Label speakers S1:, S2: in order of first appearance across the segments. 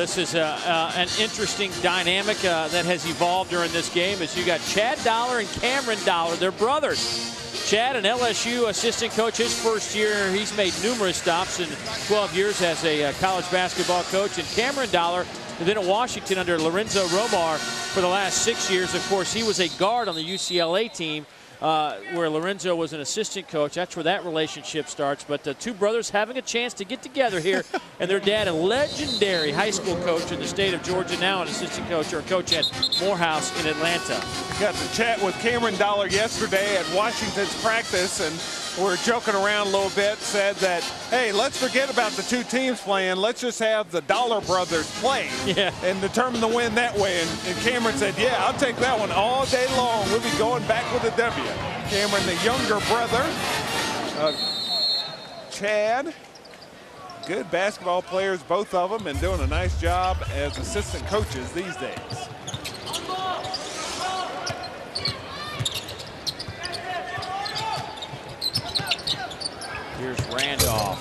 S1: this is an interesting dynamic that has evolved during this game as you got Chad Dollar and Cameron Dollar. They're brothers. Chad, an LSU assistant coach, his first year. He's made numerous stops in 12 years as a college basketball coach. And Cameron Dollar, then at Washington under Lorenzo Romar for the last 6 years. Of course, he was a guard on the UCLA team where Lorenzo was an assistant coach. That's where that relationship starts. But the two brothers having a chance to get together here. And their dad, a legendary high school coach in the state of Georgia, now an assistant coach or coach at Morehouse in Atlanta.
S2: Got to chat with Cameron Dollar yesterday at Washington's practice, and we're joking around a little bit, said that, hey, let's forget about the two teams playing. Let's just have the Dollar brothers play and determine the win that way. And Cameron said, yeah, I'll take that one all day long. We'll be going back with a W. Cameron, the younger brother of Chad. Good basketball players, both of them, and doing a nice job as assistant coaches these days.
S1: Here's Randolph.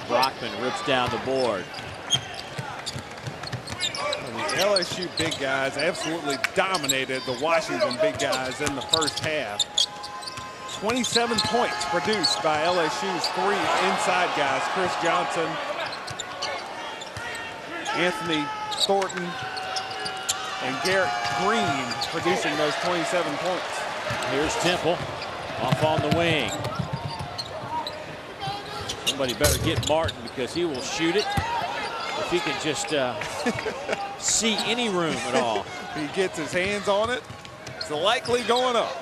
S1: Brockman rips down the board.
S2: The LSU big guys absolutely dominated the Washington big guys in the first half. 27 points produced by LSU's three inside guys, Chris Johnson, Anthony Thornton, and Garrett Green producing those 27 points.
S1: Here's Temple off on the wing. Somebody better get Martin because he will shoot it if he can just see any room at all.
S2: He gets his hands on it, it's likely going up.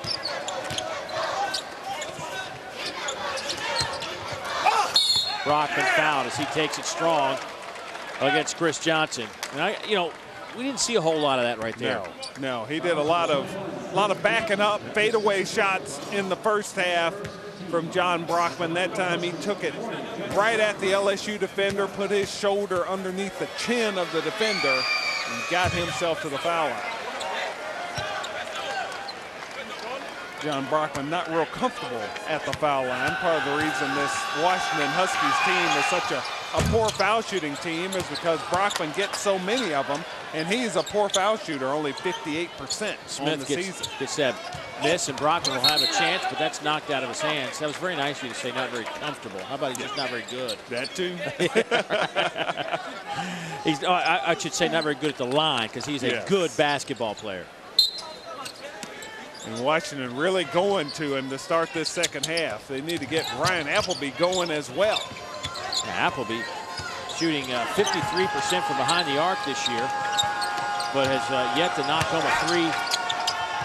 S1: Brockman fouled as he takes it strong against Chris Johnson. And we didn't see a whole lot of that right there.
S2: No, he did a lot of backing up, fadeaway shots in the first half from John Brockman. That time he took it right at the LSU defender, put his shoulder underneath the chin of the defender, and got himself to the foul line. John Brockman not real comfortable at the foul line. Part of the reason this Washington Huskies team is such a poor foul shooting team is because Brockman gets so many of them, and he's a poor foul shooter, only 58% on the season.
S1: Gets that miss, and Brockman will have a chance, but that's knocked out of his hands. That was very nice of you to say not very comfortable. How about he's just not very good?
S2: That too.
S1: I should say not very good at the line because he's a good basketball player.
S2: And Washington really going to him to start this second half. They need to get Ryan Appleby going as well.
S1: Now, Appleby shooting 53% from behind the arc this year, but has yet to knock home a three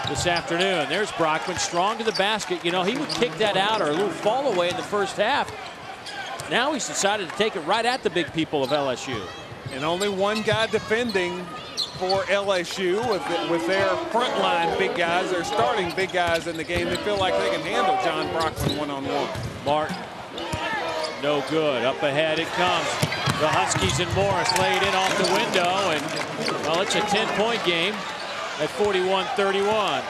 S1: this afternoon. There's Brockman, strong to the basket. You know, he would kick that out or a little fall away in the first half. Now he's decided to take it right at the big people of LSU.
S2: And only one guy defending for LSU with their frontline big guys, their starting big guys in the game. They feel like they can handle John Brockman one-on-one.
S1: Martin, no good. Up ahead it comes. The Huskies and Morris laid in off the window, and, well, it's a 10-point game at 41-31.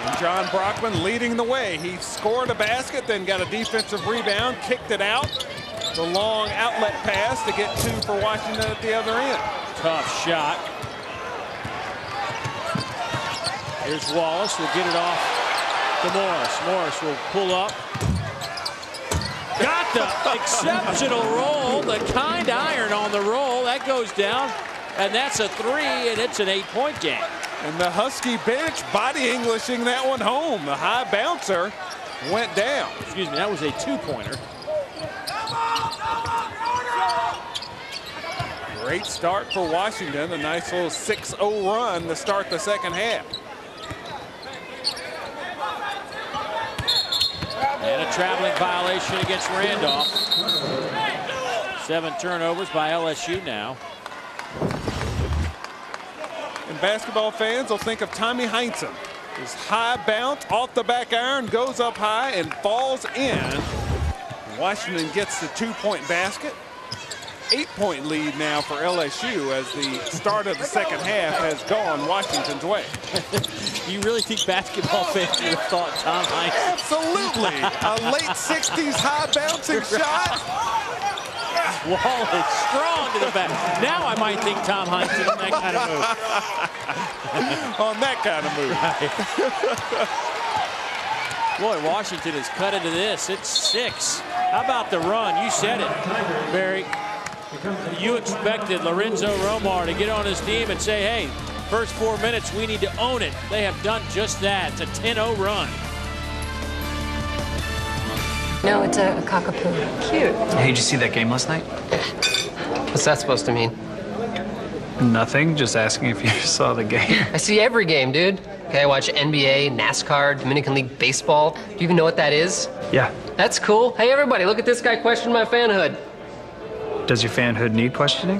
S2: And John Brockman leading the way. He scored a basket, then got a defensive rebound, kicked it out. The long outlet pass to get two for Washington at the other end.
S1: Tough shot. Here's Wallace, will get it off to Morris. Morris will pull up. Got the exceptional roll, the kind iron on the roll. That goes down, and that's a three, and it's an 8-point game.
S2: And the Husky bench body Englishing that one home. The high bouncer went down.
S1: Excuse me, that was a two-pointer.
S2: Great start for Washington. A nice little 6-0 run to start the second half.
S1: And a traveling violation against Randolph. 7 turnovers by LSU now.
S2: And basketball fans will think of Tommy Heinsohn. His high bounce off the back iron, goes up high and falls in. Washington gets the 2-point basket. 8-point lead now for LSU as the start of the second half has gone Washington's way.
S1: You really think basketball fans would have thought Tom Heinsohn?
S2: Absolutely. A late 60s high bouncing shot.
S1: Wallace drawn to the back. Now I might think Tom Heinsohn on that kind of move.
S2: On that kind of move.
S1: Boy, Washington has cut into this. It's 6. How about the run? You said it, Barry. You expected Lorenzo Romar to get on his team and say, hey, first 4 minutes, we need to own it. They have done just that. It's a 10-0 run.
S3: No, it's a cockapoo. Cute.
S4: Hey, did you see that game last night?
S3: What's that supposed to mean?
S4: Nothing, just asking if you saw the game.
S3: I see every game, dude. Okay, I watch NBA, NASCAR, Dominican League Baseball. Do you even know what that is?
S4: Yeah.
S3: That's cool. Hey, everybody, look at this guy question my fanhood.
S4: Does your fanhood need questioning?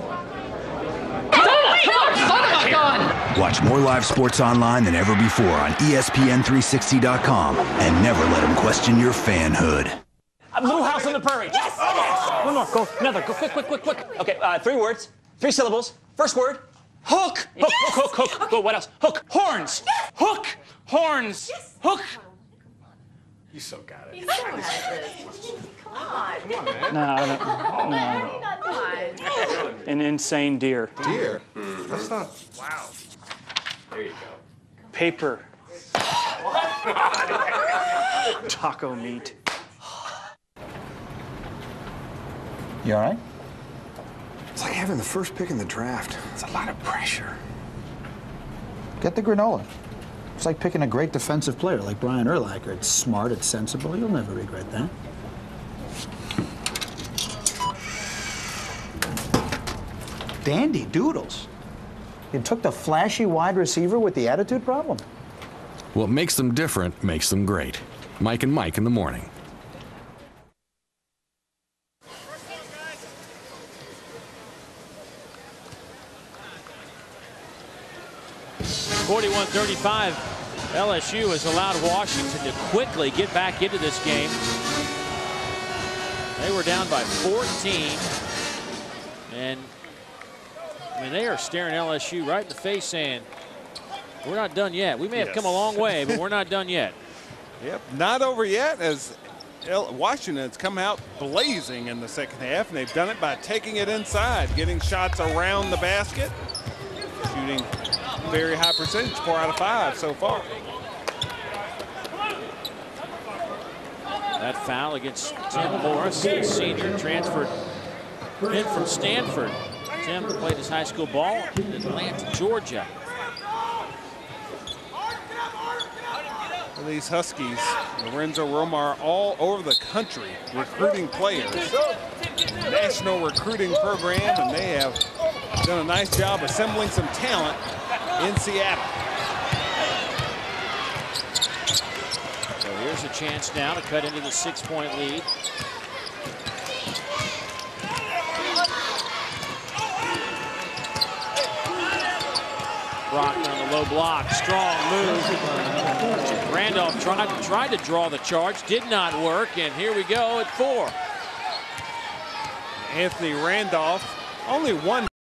S5: Watch more live sports online than ever before on ESPN360.com and never let them question your fanhood.
S6: Little House on the Prairie. Yes! One more. Go. Another. Go quick. Okay, 3 words, 3 syllables. First word, hook. Hook. Okay. Go. What else? Hook. Horns. Yes. Hook. Horns. Yes. Hook.
S7: You so got it.
S6: Come on, man. No. An insane deer.
S7: Deer? That's not. Wow. There you go.
S6: Paper. Taco meat.
S8: You all right?
S7: It's like having the first pick in the draft. It's a lot of pressure.
S8: Get the granola. It's like picking a great defensive player like Brian Urlacher. It's smart, it's sensible. You'll never regret that. Dandy doodles. You took the flashy wide receiver with the attitude problem.
S9: What makes them different makes them great. Mike and Mike in the morning.
S1: (41-35). LSU has allowed Washington to quickly get back into this game. They were down by 14. And I mean, they are staring LSU right in the face saying, we're not done yet. We may have come a long way, but we're not done yet.
S2: Yep, not over yet, as Washington has come out blazing in the second half, and they've done it by taking it inside, getting shots around the basket, shooting very high percentage, 4 out of 5 so far.
S1: That foul against Tim Morris, the senior, transferred in from Stanford. Tim played his high school ball in Atlanta, Georgia.
S2: These Huskies, Lorenzo Romar, all over the country recruiting players. National recruiting program, and they have done a nice job assembling some talent in Seattle.
S1: So here's a chance now to cut into the 6-point lead. Brockman on the low block, strong move. Randolph tried to draw the charge, did not work, and here we go at 4.
S2: Anthony Randolph, only one